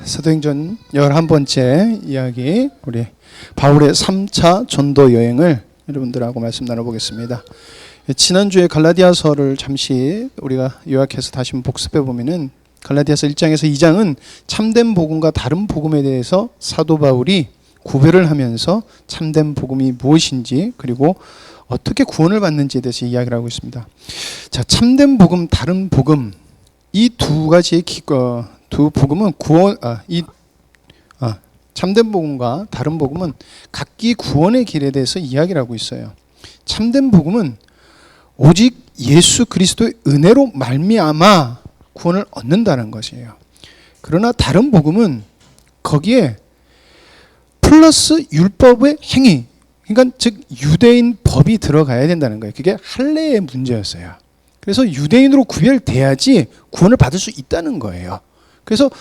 사도행전 11번째 이야기, 우리 바울의 3차 전도 여행을 여러분들하고 말씀 나눠보겠습니다. 지난주에 갈라디아서를 잠시 우리가 요약해서 다시 복습해 보면은 갈라디아서 1장에서 2장은 참된 복음과 다른 복음에 대해서 사도 바울이 구별을 하면서 참된 복음이 무엇인지, 그리고 어떻게 구원을 받는지에 대해서 이야기를 하고 있습니다. 자, 참된 복음, 다른 복음, 이 두 가지의 두 복음은 참된 복음과 다른 복음은 각기 구원의 길에 대해서 이야기를 하고 있어요. 참된 복음은 오직 예수 그리스도의 은혜로 말미암아 구원을 얻는다는 것이에요. 그러나 다른 복음은 거기에 플러스 율법의 행위, 그러니까 즉 유대인 법이 들어가야 된다는 거예요. 그게 할례의 문제였어요. 그래서 유대인으로 구별돼야지 구원을 받을 수 있다는 거예요. 그래서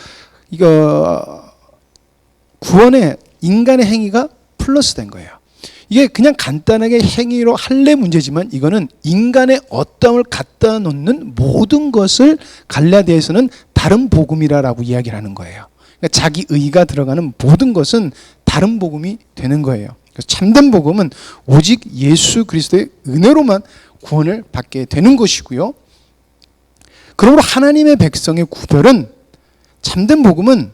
이거 구원에 인간의 행위가 플러스 된 거예요. 이게 그냥 간단하게 행위로 할례 문제지만 이거는 인간의 어떠함을 갖다 놓는 모든 것을 갈라디아에서는 다른 복음이라고 이야기를 하는 거예요. 그러니까 자기 의가 들어가는 모든 것은 다른 복음이 되는 거예요. 그래서 참된 복음은 오직 예수 그리스도의 은혜로만 구원을 받게 되는 것이고요. 그러므로 하나님의 백성의 구별은, 참된 복음은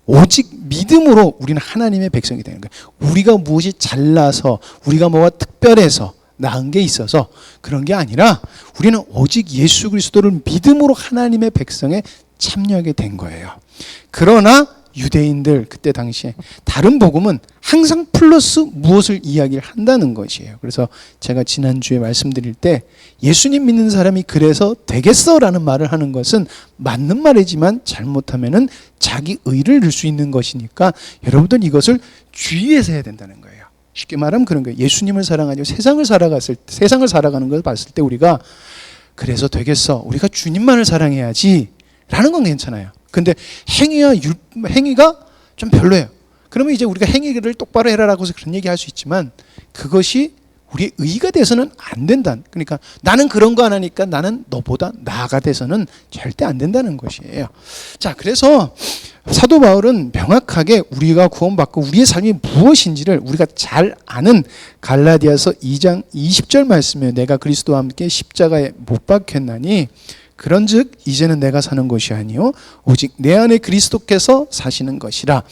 오직 믿음으로 우리는 하나님의 백성이 되는 거예요. 우리가 무엇이 잘나서, 우리가 뭐가 특별해서 나은 게 있어서 그런 게 아니라 우리는 오직 예수 그리스도를 믿음으로 하나님의 백성에 참여하게 된 거예요. 그러나 유대인들 그때 당시에 다른 복음은 항상 플러스 무엇을 이야기를 한다는 것이에요. 그래서 제가 지난주에 말씀드릴 때 예수님 믿는 사람이 그래서 되겠어 라는 말을 하는 것은 맞는 말이지만 잘못하면은 자기 의를 넣을 수 있는 것이니까 여러분들 이것을 주의해서 해야 된다는 거예요. 쉽게 말하면 그런 거예요. 예수님을 사랑하고 세상을 살아가는 걸 봤을 때 우리가 그래서 되겠어, 우리가 주님만을 사랑해야지 라는 건 괜찮아요. 근데 행위가 좀 별로예요. 그러면 이제 우리가 행위를 똑바로 해라라고 해서 그런 얘기 할 수 있지만 그것이 우리의 의가 돼서는 안 된다. 그러니까 나는 그런 거 안 하니까 나는 너보다 나아가 돼서는 절대 안 된다는 것이에요. 자, 그래서 사도 바울은 명확하게 우리가 구원받고 우리의 삶이 무엇인지를 우리가 잘 아는 갈라디아서 2장 20절 말씀에 내가 그리스도와 함께 십자가에 못 박혔나니 그런즉 이제는 내가 사는 것이 아니요 오직 내 안에 그리스도께서 사시는 것이라.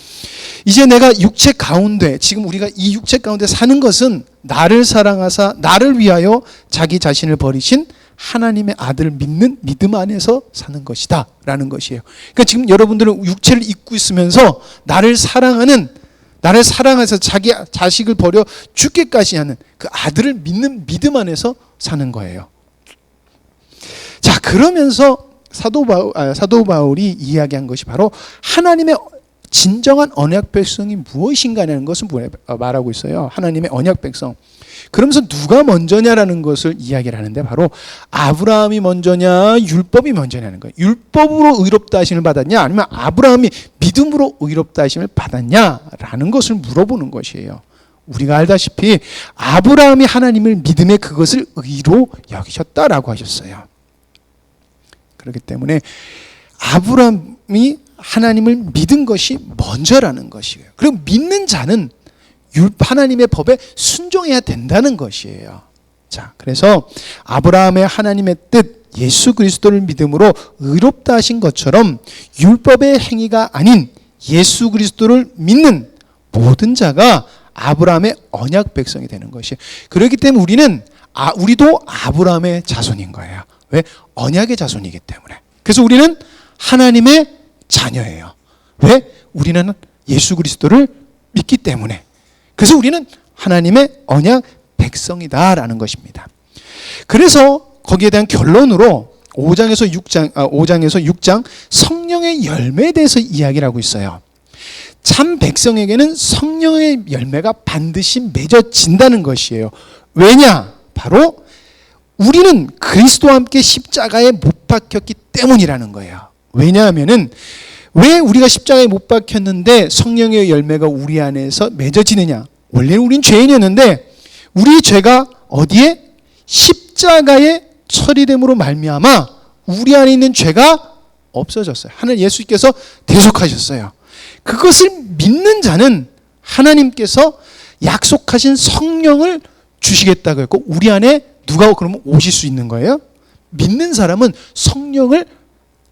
이제 내가 육체 가운데, 지금 우리가 이 육체 가운데 사는 것은 나를 사랑하사 나를 위하여 자기 자신을 버리신 하나님의 아들을 믿는 믿음 안에서 사는 것이다 라는 것이에요. 그러니까 지금 여러분들은 육체를 입고 있으면서 나를 사랑해서 자기 자식을 버려 죽기까지 하는 그 아들을 믿는 믿음 안에서 사는 거예요. 자, 그러면서 사도 바울이 이야기한 것이 바로 하나님의 진정한 언약 백성이 무엇인가라는 것을 말하고 있어요. 하나님의 언약 백성. 그러면서 누가 먼저냐라는 것을 이야기를 하는데 바로 아브라함이 먼저냐 율법이 먼저냐는 거예요. 율법으로 의롭다 하심을 받았냐 아니면 아브라함이 믿음으로 의롭다 하심을 받았냐라는 것을 물어보는 것이에요. 우리가 알다시피 아브라함이 하나님을 믿음에 그것을 의로 여기셨다라고 하셨어요. 그렇기 때문에 아브라함이 하나님을 믿은 것이 먼저라는 것이에요. 그리고 믿는 자는 하나님의 법에 순종해야 된다는 것이에요. 자, 그래서 아브라함의 하나님의 뜻, 예수 그리스도를 믿음으로 의롭다 하신 것처럼 율법의 행위가 아닌 예수 그리스도를 믿는 모든 자가 아브라함의 언약 백성이 되는 것이에요. 그렇기 때문에 우리도 아브라함의 자손인 거예요. 왜? 언약의 자손이기 때문에. 그래서 우리는 하나님의 자녀예요. 왜? 우리는 예수 그리스도를 믿기 때문에. 그래서 우리는 하나님의 언약 백성이다라는 것입니다. 그래서 거기에 대한 결론으로 5장에서 6장 성령의 열매에 대해서 이야기를 하고 있어요. 참 백성에게는 성령의 열매가 반드시 맺어진다는 것이에요. 왜냐? 바로 우리는 그리스도와 함께 십자가에 못 박혔기 때문이라는 거예요. 왜냐하면은 왜 우리가 십자가에 못 박혔는데 성령의 열매가 우리 안에서 맺어지느냐? 원래는 우린 죄인이었는데 우리 죄가 어디에? 십자가에 처리됨으로 말미암아 우리 안에 있는 죄가 없어졌어요. 하나님 예수께서 대속하셨어요. 그것을 믿는 자는 하나님께서 약속하신 성령을 주시겠다고 했고 우리 안에 누가 그러면 오실 수 있는 거예요? 믿는 사람은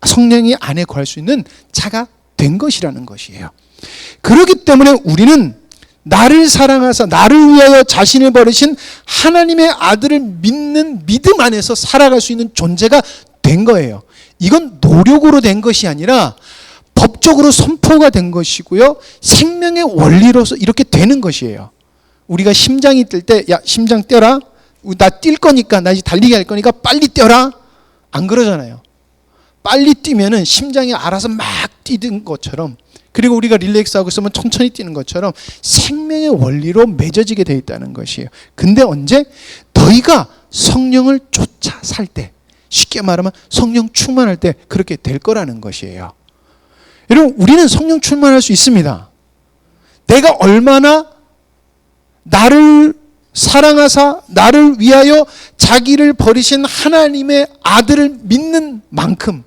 성령이 안에 거할 수 있는 자가 된 것이라는 것이에요. 그렇기 때문에 우리는 나를 사랑하사 나를 위하여 자신을 버리신 하나님의 아들을 믿는 믿음 안에서 살아갈 수 있는 존재가 된 거예요. 이건 노력으로 된 것이 아니라 법적으로 선포가 된 것이고요. 생명의 원리로서 이렇게 되는 것이에요. 우리가 심장이 뛸 때 야 심장 뛰어라. 나 뛸 거니까 나 이제 달리기 할 거니까 빨리 뛰어라. 안 그러잖아요. 빨리 뛰면은 심장이 알아서 막 뛰는 것처럼 그리고 우리가 릴렉스하고 있으면 천천히 뛰는 것처럼 생명의 원리로 맺어지게 되어 있다는 것이에요. 근데 언제? 너희가 성령을 쫓아 살 때 쉽게 말하면 성령 충만할 때 그렇게 될 거라는 것이에요. 여러분 우리는 성령 충만할 수 있습니다. 내가 얼마나 나를 사랑하사 나를 위하여 자기를 버리신 하나님의 아들을 믿는 만큼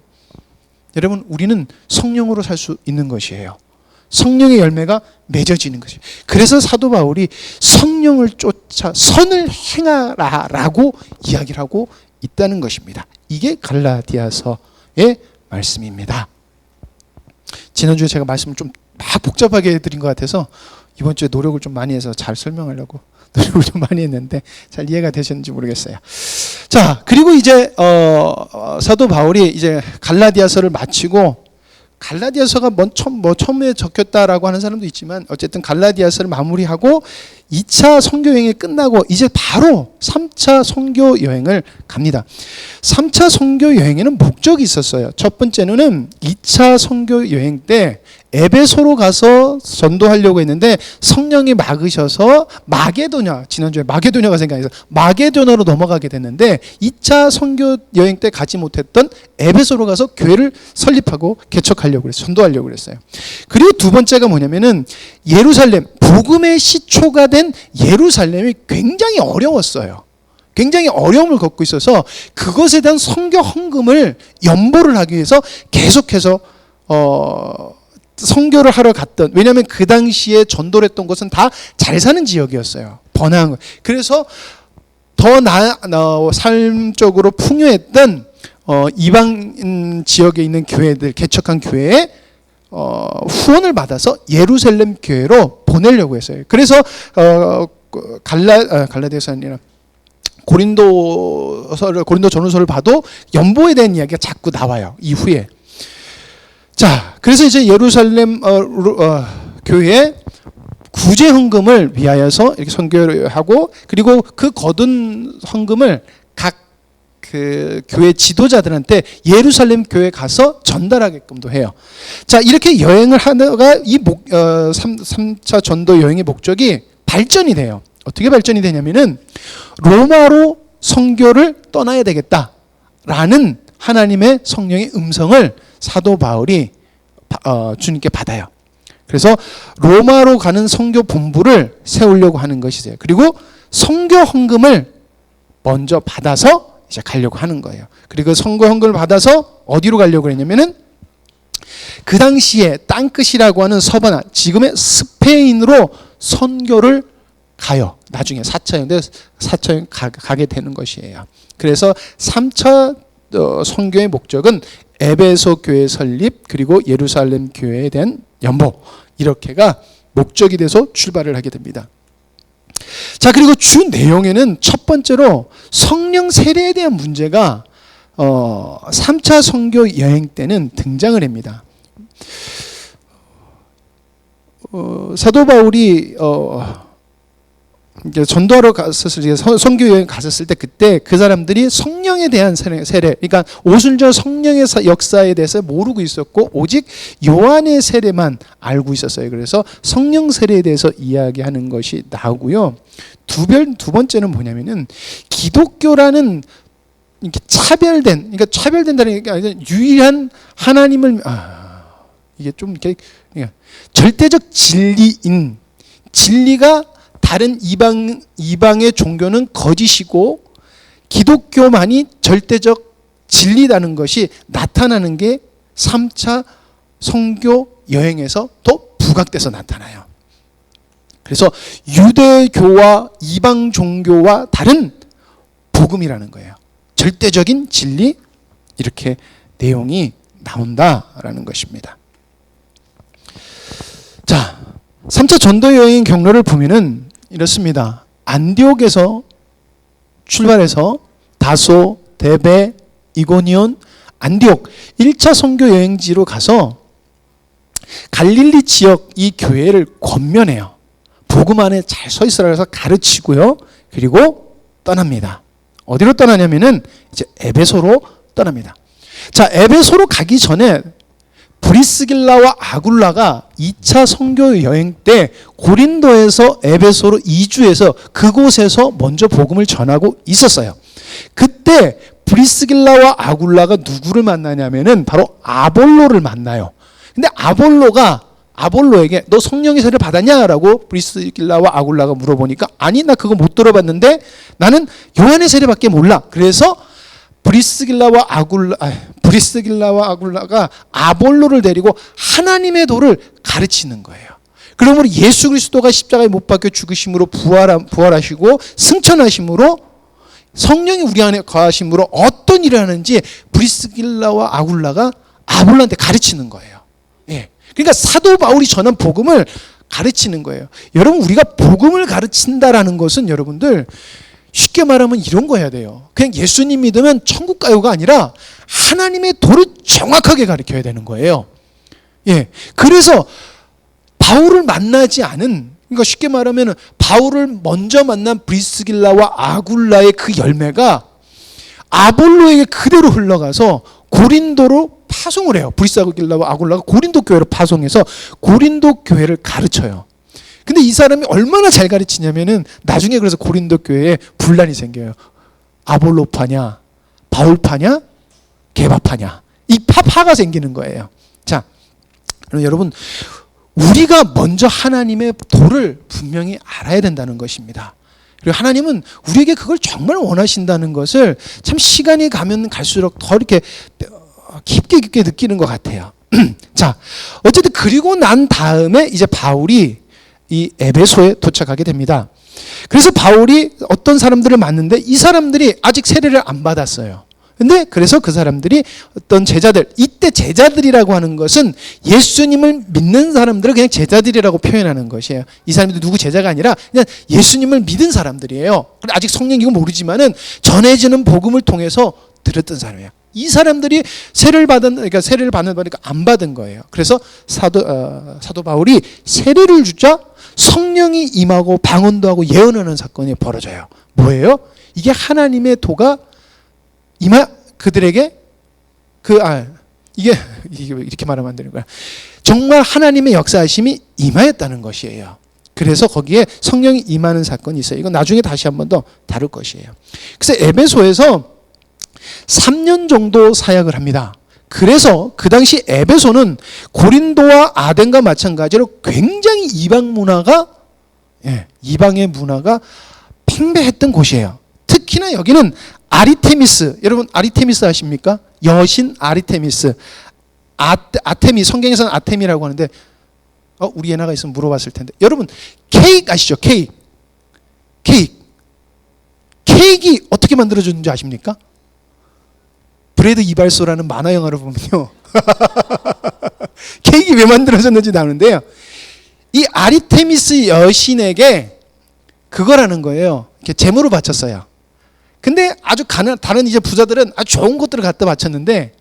여러분 우리는 성령으로 살 수 있는 것이에요. 성령의 열매가 맺어지는 것이에요. 그래서 사도 바울이 성령을 쫓아 선을 행하라라고 이야기를 하고 있다는 것입니다. 이게 갈라디아서의 말씀입니다. 지난주에 제가 말씀을 좀 막 복잡하게 해드린 것 같아서 이번 주에 노력을 좀 많이 해서 잘 설명하려고 노력을 좀 많이 했는데 잘 이해가 되셨는지 모르겠어요. 자, 그리고 이제 사도 바울이 이제 갈라디아서를 마치고 갈라디아서가 처음에 적혔다라고 하는 사람도 있지만 어쨌든 갈라디아서를 마무리하고 2차 선교 여행이 끝나고 이제 바로 3차 선교 여행을 갑니다. 3차 선교 여행에는 목적이 있었어요. 첫 번째는 2차 선교 여행 때 에베소로 가서 전도하려고 했는데 성령이 막으셔서 마게도냐, 지난주에 마게도냐가 생각나서 마게도냐로 넘어가게 됐는데 2차 선교 여행 때 가지 못했던 에베소로 가서 교회를 설립하고 개척하려고 그랬어요. 전도하려고 그랬어요. 그리고 두 번째가 뭐냐면은 예루살렘, 복음의 시초가 된 예루살렘이 굉장히 어려웠어요. 굉장히 어려움을 겪고 있어서 그것에 대한 선교 헌금을 연보를 하기 위해서 계속해서 선교를 하러 갔던, 왜냐하면 그 당시에 전도를 했던 곳은 다 잘 사는 지역이었어요. 번화한 거. 그래서 더 삶적으로 풍요했던 이방 지역에 있는 교회들, 개척한 교회에 후원을 받아서 예루살렘 교회로 보내려고 했어요. 그래서 갈라디아서 아니라 고린도 전후서를 봐도 연보에 대한 이야기가 자꾸 나와요. 이후에. 자, 그래서 이제 예루살렘 교회에 구제 헌금을 위하여서 이렇게 선교를 하고, 그리고 그 거둔 헌금을 각 그 교회 지도자들한테 예루살렘 교회 가서 전달하게끔도 해요. 자, 이렇게 여행을 하다가 이 3차 전도 여행의 목적이 발전이 돼요. 어떻게 발전이 되냐면은 로마로 선교를 떠나야 되겠다라는 하나님의 성령의 음성을 사도 바울이 주님께 받아요. 그래서 로마로 가는 선교 본부를 세우려고 하는 것이세요. 그리고 선교 헌금을 먼저 받아서 이제 가려고 하는 거예요. 그리고 선교 헌금을 받아서 어디로 가려고 했냐면은 그 당시에 땅끝이라고 하는 서바나, 지금의 스페인으로 선교를 가요. 나중에 4차 여행 가게 되는 것이에요. 그래서 3차 선교의 목적은 에베소 교회 설립, 그리고 예루살렘 교회에 대한 연보, 이렇게가 목적이 돼서 출발을 하게 됩니다. 자, 그리고 주 내용에는 첫 번째로 성령 세례에 대한 문제가 3차 선교 여행 때는 등장을 합니다. 사도 바울이 전도하러 갔었을 때, 선교 여행 갔었을 때, 그때 그 사람들이 성령에 대한 세례, 그러니까 오순절 성령의 역사에 대해서 모르고 있었고 오직 요한의 세례만 알고 있었어요. 그래서 성령 세례에 대해서 이야기하는 것이 나오고요. 두 번째는 뭐냐면은 기독교라는 이렇게 차별된다는 게 아니라 유일한 하나님을 이게 좀 이렇게 절대적 진리가 다른 이방의 종교는 거짓이고 기독교만이 절대적 진리라는 것이 나타나는 게 3차 선교 여행에서 또 부각돼서 나타나요. 그래서 유대교와 이방 종교와 다른 복음이라는 거예요. 절대적인 진리, 이렇게 내용이 나온다라는 것입니다. 자, 3차 전도 여행 경로를 보면은 이렇습니다. 안디옥에서 출발해서 다소, 데베, 이고니온, 안디옥 1차 선교 여행지로 가서 갈릴리 지역 이 교회를 권면해요. 복음 안에 잘 서 있으라 해서 가르치고요. 그리고 떠납니다. 어디로 떠나냐면은 이제 에베소로 떠납니다. 자, 에베소로 가기 전에 브리스길라와 아굴라가 2차 선교 여행 때 고린도에서 에베소로 이주해서 그곳에서 먼저 복음을 전하고 있었어요. 그때 브리스길라와 아굴라가 누구를 만나냐면은 바로 아볼로를 만나요. 근데 아볼로에게 너 성령의 세례를 받았냐라고 브리스길라와 아굴라가 물어보니까 아니 나 그거 못 들어봤는데 나는 요한의 세례밖에 몰라. 그래서 브리스길라와 아굴라가 아볼로를 데리고 하나님의 도를 가르치는 거예요. 그러므로 예수 그리스도가 십자가에 못 박혀 죽으심으로 부활하시고 승천하심으로 성령이 우리 안에 거하심으로 어떤 일을 하는지 브리스길라와 아굴라가 아볼로한테 가르치는 거예요. 예. 그러니까 사도 바울이 전한 복음을 가르치는 거예요. 여러분, 우리가 복음을 가르친다라는 것은 여러분들 쉽게 말하면 이런 거 해야 돼요. 그냥 예수님 믿으면 천국 가요가 아니라 하나님의 도를 정확하게 가르쳐야 되는 거예요. 예. 그래서 바울을 만나지 않은, 그러니까 쉽게 말하면 바울을 먼저 만난 브리스길라와 아굴라의 그 열매가 아볼로에게 그대로 흘러가서 고린도로 파송을 해요. 브리스길라와 아굴라가 고린도 교회로 파송해서 고린도 교회를 가르쳐요. 근데 이 사람이 얼마나 잘 가르치냐면은 나중에 그래서 고린도 교회에 분란이 생겨요. 아볼로파냐, 바울파냐, 게바파냐. 이 파가 생기는 거예요. 자, 그럼 여러분, 우리가 먼저 하나님의 도를 분명히 알아야 된다는 것입니다. 그리고 하나님은 우리에게 그걸 정말 원하신다는 것을 참 시간이 가면 갈수록 더 이렇게 깊게 느끼는 것 같아요. 자, 어쨌든 그리고 난 다음에 이제 바울이 이 에베소에 도착하게 됩니다. 그래서 바울이 어떤 사람들을 만났는데 이 사람들이 아직 세례를 안 받았어요. 근데 그래서 그 사람들이 어떤 제자들, 이때 제자들이라고 하는 것은 예수님을 믿는 사람들을 그냥 제자들이라고 표현하는 것이에요. 이 사람들이 누구 제자가 아니라 그냥 예수님을 믿은 사람들이에요. 아직 성령이고 모르지만은 전해지는 복음을 통해서 들었던 사람이에요. 이 사람들이 세례를 받는 거니까 안 받은 거예요. 그래서 사도 바울이 세례를 주자 성령이 임하고 방언도 하고 예언하는 사건이 벌어져요. 뭐예요? 이게 하나님의 도가 그들에게 이게 이렇게 말하면 안 되는 거야. 정말 하나님의 역사하심이 임하였다는 것이에요. 그래서 거기에 성령이 임하는 사건이 있어요. 이건 나중에 다시 한 번 더 다룰 것이에요. 그래서 에베소에서 3년 정도 사역을 합니다. 그래서 그 당시 에베소는 고린도와 아덴과 마찬가지로 굉장히 이방의 문화가 팽배했던 곳이에요. 특히나 여기는 아리테미스, 여러분 아리테미스 아십니까? 여신 아리테미스. 아테미, 성경에서는 아테미라고 하는데 우리 애나가 있으면 물어봤을 텐데. 여러분 케이크 아시죠? 케이크 어떻게 만들어졌는지 아십니까? 브래드 이발소라는 만화 영화를 보면요. 케이크 왜 만들어졌는지 나오는데요. 이 아리테미스 여신에게 그거라는 거예요. 이렇게 제물을 바쳤어요. 근데 아주 다른 이제 부자들은 아주 좋은 것들을 갖다 바쳤는데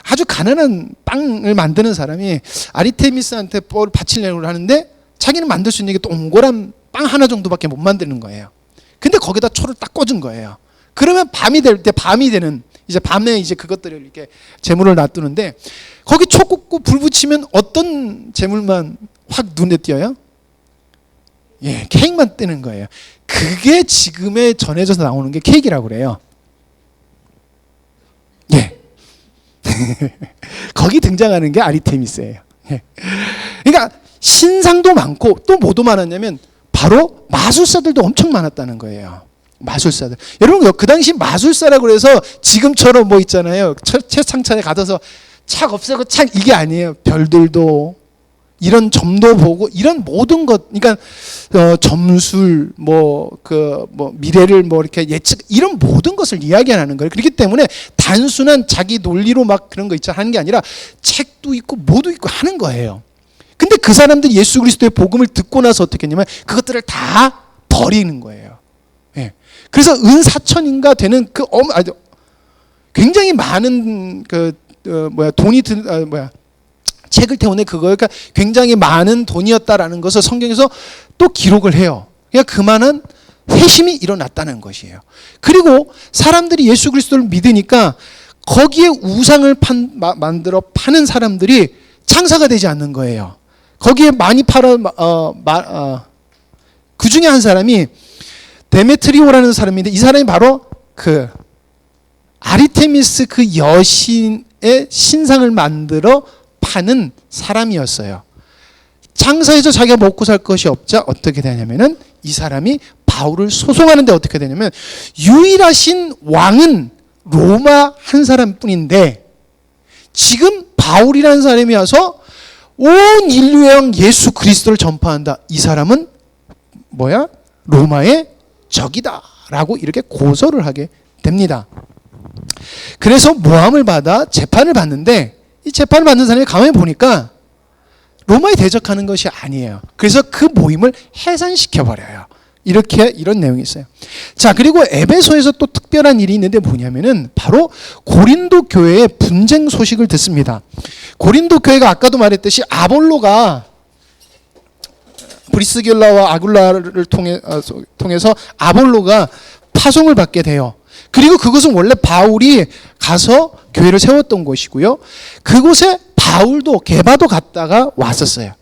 아주 가난한 빵을 만드는 사람이 아리테미스한테 뭘 바치려고 하는데 자기는 만들 수 있는 게 동그란 빵 하나 정도밖에 못 만드는 거예요. 근데 거기다 초를 딱 꽂은 거예요. 그러면 밤이 되는 이제 밤에 이제 그것들을 이렇게 재물을 놔두는데 거기 초 꽂고 불 붙이면 어떤 재물만 확 눈에 띄어요? 예, 케이크만 뜨는 거예요. 그게 지금에 전해져서 나오는 게 케이크라고 그래요. 예. 거기 등장하는 게 아리테미스예요. 예. 그러니까 신상도 많고 또 뭐도 많았냐면 바로 마술사들도 엄청 많았다는 거예요. 마술사들. 여러분 그 당시 마술사라고 해서 지금처럼 뭐 있잖아요. 채창차에 가둬서 착 없애고 착 이게 아니에요. 별들도 이런 점도 보고 이런 모든 것, 그러니까 점술 미래를 이렇게 예측 이런 모든 것을 이야기하는 거예요. 그렇기 때문에 단순한 자기 논리로 막 그런 거 있잖아 하는 게 아니라 책도 있고 뭐도 있고 하는 거예요. 근데 그 사람들이 예수 그리스도의 복음을 듣고 나서 어떻게 했냐면 그것들을 다 버리는 거예요. 예. 그래서 은사천인가 되는 굉장히 많은 돈이 책을 태우네 그거가 굉장히 많은 돈이었다라는 것을 성경에서 또 기록을 해요. 그러니까 그만한 회심이 일어났다는 것이에요. 그리고 사람들이 예수 그리스도를 믿으니까 거기에 우상을 만들어 파는 사람들이 장사가 되지 않는 거예요. 거기에 많이 그 중에 한 사람이 데메트리오라는 사람인데 이 사람이 바로 그 아리테미스 그 여신의 신상을 만들어 파는 사람이었어요. 장사해서 자기가 먹고 살 것이 없자 어떻게 되냐면은 이 사람이 바울을 소송하는데 어떻게 되냐면 유일하신 왕은 로마 한 사람뿐인데 지금 바울이라는 사람이 와서 온 인류의 왕 예수 그리스도를 전파한다. 이 사람은 로마의 적이다 라고 이렇게 고소를 하게 됩니다. 그래서 모함을 받아 재판을 받는데 이 재판을 받는 사람이 가만히 보니까 로마에 대적하는 것이 아니에요. 그래서 그 모임을 해산시켜버려요. 이런 내용이 있어요. 자, 그리고 에베소에서 또 특별한 일이 있는데 뭐냐면은 바로 고린도 교회의 분쟁 소식을 듣습니다. 고린도 교회가 아까도 말했듯이 아볼로가 브리스길라와 아굴라를 통해서 아볼로가 파송을 받게 돼요. 그리고 그것은 원래 바울이 가서 교회를 세웠던 곳이고요. 그곳에 바울도 게바도 갔다가 왔었어요.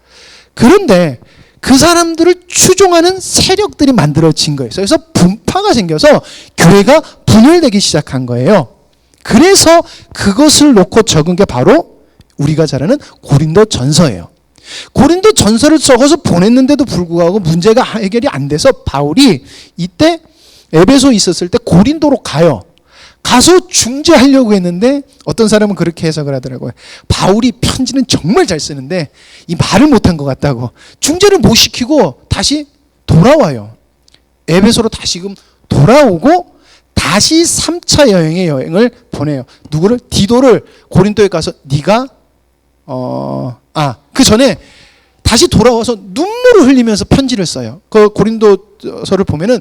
그런데 그 사람들을 추종하는 세력들이 만들어진 거예요. 그래서 분파가 생겨서 교회가 분열되기 시작한 거예요. 그래서 그것을 놓고 적은 게 바로 우리가 잘 아는 고린도 전서예요. 고린도 전서를 적어서 보냈는데도 불구하고 문제가 해결이 안 돼서 바울이 이때 에베소에 있었을 때 고린도로 가요. 가서 중재하려고 했는데 어떤 사람은 그렇게 해석을 하더라고요. 바울이 편지는 정말 잘 쓰는데 이 말을 못한 것 같다고. 중재를 못 시키고 다시 돌아와요. 에베소로 다시금 돌아오고 다시 3차 여행을 보내요. 누구를? 디도를 고린도에 가서 네가 그 전에 다시 돌아와서 눈물을 흘리면서 편지를 써요. 그 고린도서를 보면은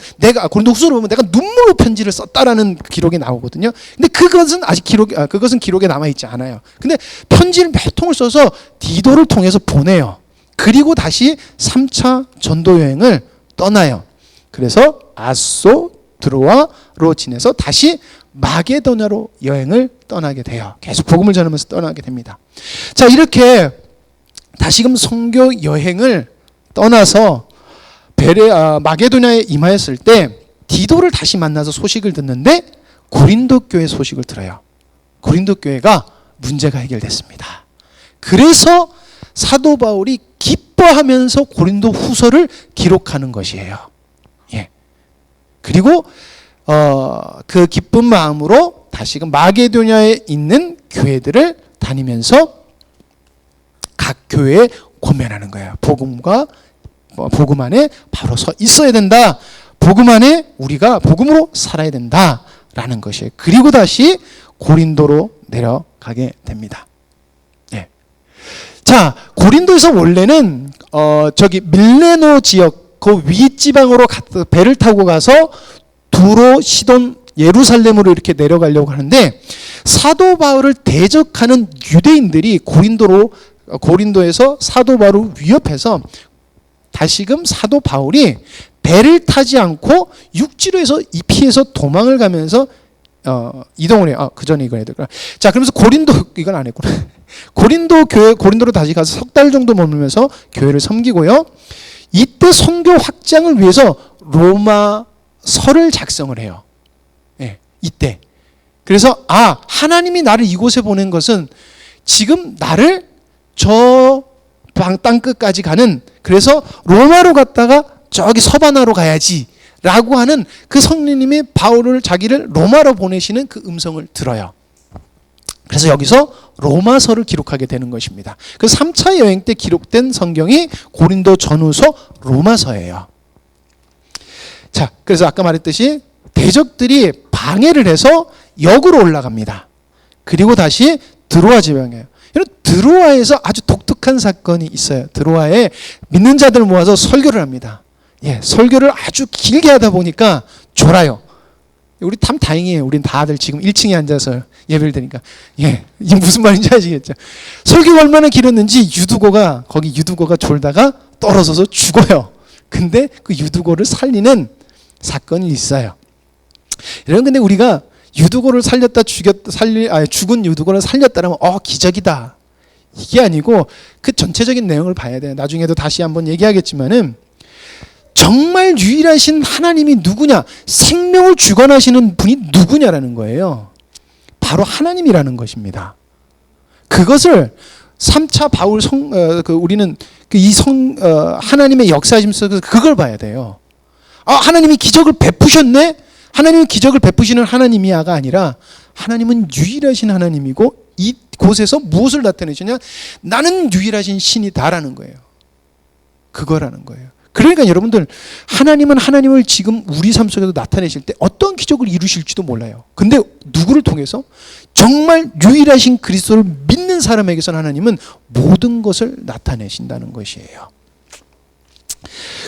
고린도 후서를 보면 내가 눈물로 편지를 썼다라는 기록이 나오거든요. 근데 그것은 아직 그것은 기록에 남아 있지 않아요. 근데 편지를 몇 통을 써서 디도를 통해서 보내요. 그리고 다시 3차 전도 여행을 떠나요. 그래서 아소 드로아로 지내서 다시 마게도냐로 여행을 떠나게 돼요. 계속 복음을 전하면서 떠나게 됩니다. 자, 이렇게 다시금 선교 여행을 떠나서 마게도냐에 임하였을 때 디도를 다시 만나서 소식을 듣는데 고린도 교회 소식을 들어요. 고린도 교회가 문제가 해결됐습니다. 그래서 사도 바울이 기뻐하면서 고린도 후서를 기록하는 것이에요. 예. 그리고 그 기쁜 마음으로 다시금 마게도냐에 있는 교회들을 다니면서 각 교회에 권면하는 거예요. 복음 안에 바로 서 있어야 된다. 복음 안에 우리가 복음으로 살아야 된다라는 것이에요. 그리고 다시 고린도로 내려가게 됩니다. 네. 자, 고린도에서 원래는 밀레노 지역 그 윗지방으로 배를 타고 가서 두로, 시돈, 예루살렘으로 이렇게 내려가려고 하는데 사도 바울을 대적하는 유대인들이 고린도에서 사도 바울을 위협해서 다시금 사도 바울이 배를 타지 않고 육지로 해서 피해서 도망을 가면서 이동을 해요. 그 전에 이거 해야 될까? 자, 그러면서 이건 안 했구나. 고린도로 다시 가서 석 달 정도 머물면서 교회를 섬기고요. 이때 선교 확장을 위해서 로마서를 작성을 해요. 예, 이때. 그래서 하나님이 나를 이곳에 보낸 것은 지금 나를 저 땅 끝까지 가는, 그래서 로마로 갔다가 저기 서바나로 가야지 라고 하는 그 성령님이 자기를 로마로 보내시는 그 음성을 들어요. 그래서 여기서 로마서를 기록하게 되는 것입니다. 그 3차 여행 때 기록된 성경이 고린도 전후서 로마서예요. 자, 그래서 아까 말했듯이 대적들이 방해를 해서 역으로 올라갑니다. 그리고 다시 드로아 지방이에요. 드로아에서 아주 독특한 사건이 있어요. 드로아에 믿는 자들 모아서 설교를 합니다. 예, 설교를 아주 길게 하다 보니까 졸아요. 우리 참 다행이에요. 우린 다들 지금 1층에 앉아서 예배를 드니까. 예, 이게 무슨 말인지 아시겠죠? 설교가 얼마나 길었는지 거기 유두고가 졸다가 떨어져서 죽어요. 근데 그 유두고를 살리는 사건이 있어요. 여러분, 근데 우리가 유두고를 죽은 유두고를 살렸다면 기적이다. 이게 아니고 그 전체적인 내용을 봐야 돼요. 나중에도 다시 한번 얘기하겠지만은 정말 유일하신 하나님이 누구냐? 생명을 주관하시는 분이 누구냐라는 거예요. 바로 하나님이라는 것입니다. 그것을 3차 바울 우리는 하나님의 역사심 속에서 그걸 봐야 돼요. 하나님이 기적을 베푸셨네? 하나님은 기적을 베푸시는 하나님이야가 아니라 하나님은 유일하신 하나님이고 이곳에서 무엇을 나타내시냐? 나는 유일하신 신이다라는 거예요. 그거라는 거예요. 그러니까 여러분들, 하나님은 하나님을 지금 우리 삶 속에서 나타내실 때 어떤 기적을 이루실지도 몰라요. 근데 누구를 통해서? 정말 유일하신 그리스도를 믿는 사람에게서는 하나님은 모든 것을 나타내신다는 것이에요.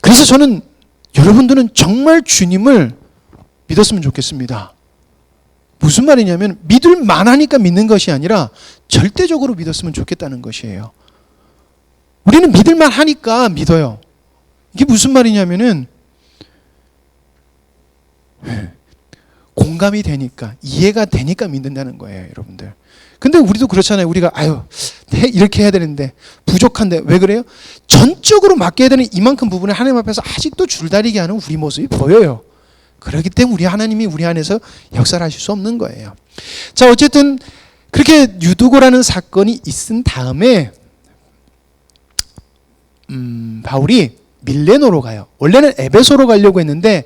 그래서 저는 여러분들은 정말 주님을 믿었으면 좋겠습니다. 무슨 말이냐면 믿을 만하니까 믿는 것이 아니라 절대적으로 믿었으면 좋겠다는 것이에요. 우리는 믿을 만하니까 믿어요. 이게 무슨 말이냐면은 공감이 되니까, 이해가 되니까 믿는다는 거예요, 여러분들. 근데 우리도 그렇잖아요. 우리가 이렇게 해야 되는데 부족한데 왜 그래요? 전적으로 맡겨야 되는 이만큼 부분을 하나님 앞에서 아직도 줄다리기 하는 우리 모습이 보여요. 그렇기 때문에 하나님이 우리 안에서 역사를 하실 수 없는 거예요. 자, 어쨌든 그렇게 유두고라는 사건이 있은 다음에 바울이 밀레노로 가요. 원래는 에베소로 가려고 했는데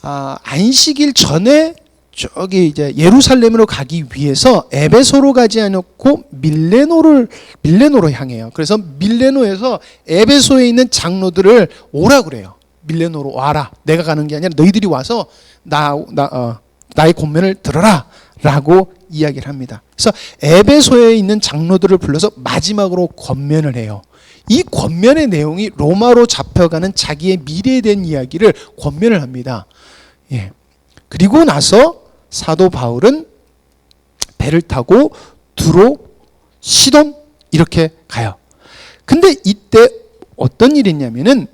안식일 전에 저기 이제 예루살렘으로 가기 위해서 에베소로 가지 않고 밀레노로 향해요. 그래서 밀레노에서 에베소에 있는 장로들을 오라 그래요. 밀레노로 와라. 내가 가는 게 아니라 너희들이 와서 나의 권면을 들어라 라고 이야기를 합니다. 그래서 에베소에 있는 장로들을 불러서 마지막으로 권면을 해요. 이 권면의 내용이 로마로 잡혀가는 자기의 미래에 대한 이야기를 권면을 합니다. 예. 그리고 나서 사도 바울은 배를 타고 두로, 시돈 이렇게 가요. 근데 이때 어떤 일이 있냐면은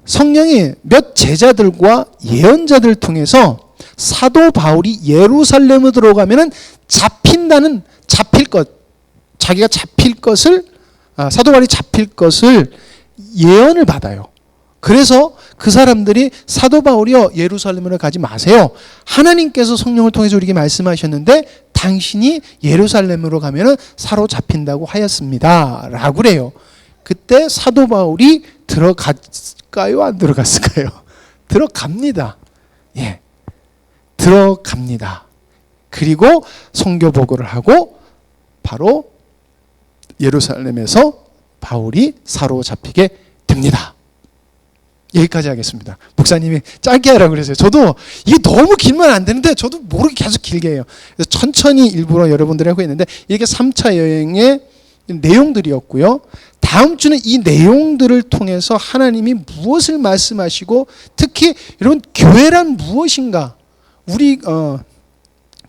성령이 몇 제자들과 예언자들을 통해서 사도 바울이 예루살렘으로 들어가면은 자기가 잡힐 것을 사도 바울이 잡힐 것을 예언을 받아요. 그래서 그 사람들이 사도 바울이요, 예루살렘으로 가지 마세요. 하나님께서 성령을 통해서 우리에게 말씀하셨는데 당신이 예루살렘으로 가면은 사로잡힌다고 하였습니다 라고 그래요. 그때 사도 바울이 들어갈까요? 안 들어갔을까요? 들어갑니다. 예, 들어갑니다. 그리고 선교 보고를 하고 바로 예루살렘에서 바울이 사로잡히게 됩니다. 여기까지 하겠습니다. 목사님이 짧게 하라고 그랬어요. 저도 이게 너무 길면 안 되는데 저도 모르게 계속 길게 해요. 그래서 천천히 일부러 여러분들하고 했는데 이게 3차 여행의 내용들이었고요. 다음 주는 이 내용들을 통해서 하나님이 무엇을 말씀하시고, 특히 여러분, 교회란 무엇인가,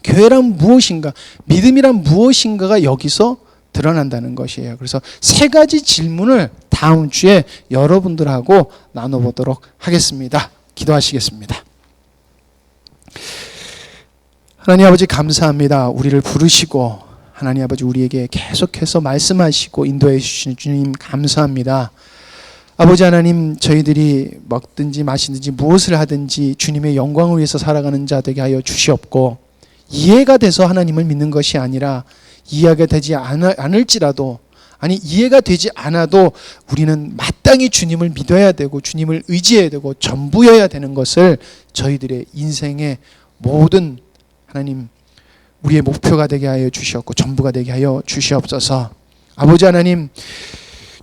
교회란 무엇인가, 믿음이란 무엇인가가 여기서 드러난다는 것이에요. 그래서 세 가지 질문을 다음 주에 여러분들하고 나눠보도록 하겠습니다. 기도하시겠습니다. 하나님 아버지, 감사합니다. 우리를 부르시고 하나님 아버지 우리에게 계속해서 말씀하시고 인도해 주시는 주님 감사합니다. 아버지 하나님, 저희들이 먹든지 마시든지 무엇을 하든지 주님의 영광을 위해서 살아가는 자 되게 하여 주시옵고, 이해가 돼서 하나님을 믿는 것이 아니라 이해가 되지 않을지라도, 아니 이해가 되지 않아도 우리는 마땅히 주님을 믿어야 되고 주님을 의지해야 되고 전부여야 되는 것을 저희들의 인생의 모든 하나님 우리의 목표가 되게 하여 주시옵고 전부가 되게 하여 주시옵소서. 아버지 하나님,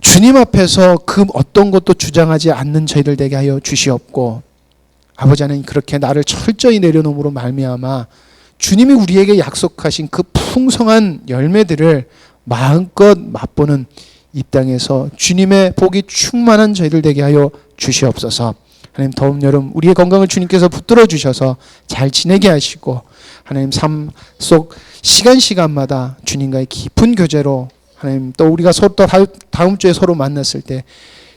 주님 앞에서 그 어떤 것도 주장하지 않는 저희들 되게 하여 주시옵고, 아버지 하나님, 그렇게 나를 철저히 내려놓음으로 말미암아 주님이 우리에게 약속하신 그 풍성한 열매들을 마음껏 맛보는 이 땅에서 주님의 복이 충만한 저희들 되게 하여 주시옵소서. 하나님, 더운 여름 우리의 건강을 주님께서 붙들어 주셔서 잘 지내게 하시고, 하나님 삶 속 시간마다 주님과의 깊은 교제로, 하나님 또 우리가 서로 또 다음 주에 서로 만났을 때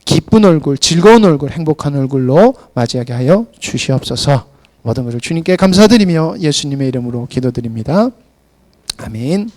기쁜 얼굴, 즐거운 얼굴, 행복한 얼굴로 맞이하게 하여 주시옵소서. 모든 것을 주님께 감사드리며 예수님의 이름으로 기도드립니다. 아멘.